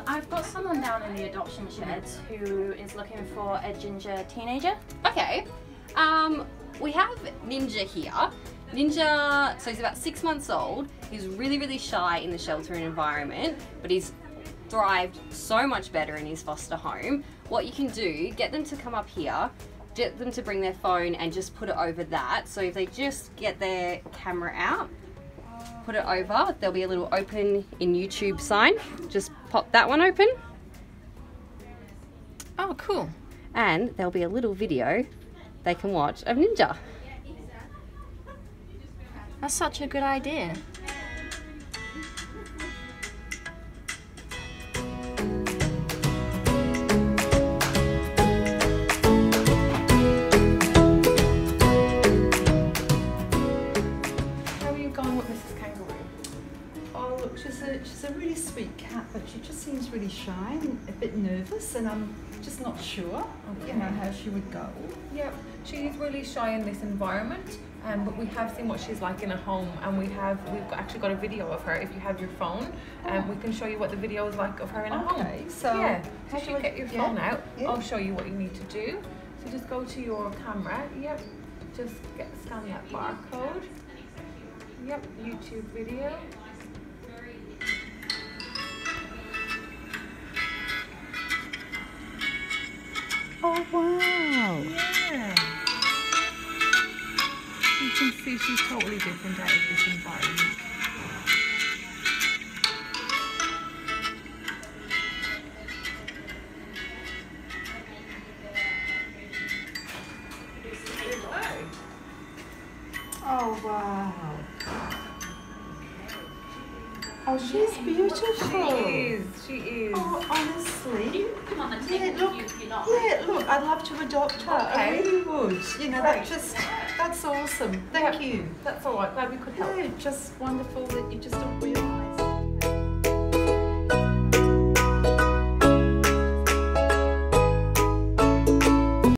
I've got someone down in the adoption shed who is looking for a ginger teenager. Okay. We have Ninja here. Ninja, so he's about 6 months old. He's really, really shy in the sheltering environment, but he's thrived so much better in his foster home. What you can do, get them to come up here, get them to bring their phone and just put it over that. So if they just get their camera out, put it over, there'll be a little open in YouTube sign. Just pop that one open. Oh, cool. And there'll be a little video they can watch of Ninja. That's such a good idea. How are you going with Mrs. Kangaroo? Oh look, she's a really sweet cat, but she just seems really shy and a bit nervous, and I'm just not sure, you know, how she would go. Yeah, she's really shy in this environment, but we have seen what she's like in a home, and we've actually got a video of her. If you have your phone, we can show you what the video is like of her in a home. Okay, so yeah, how so do you I get your phone out. Yeah. I'll show you what you need to do. So just go to your camera. Yep, just scan that barcode. Yep, YouTube video. Oh wow! Yeah. You can see she's totally different out of this environment. Oh wow! Oh, she's beautiful. She is. Oh, honestly. Come on, then take Yeah, it look. with you if you like. Yeah, look. I'd love to adopt her. I Okay. really would. You know, Right. that's awesome. Thank you. That's all right. Glad we could help. Yeah, just wonderful that you just don't realise.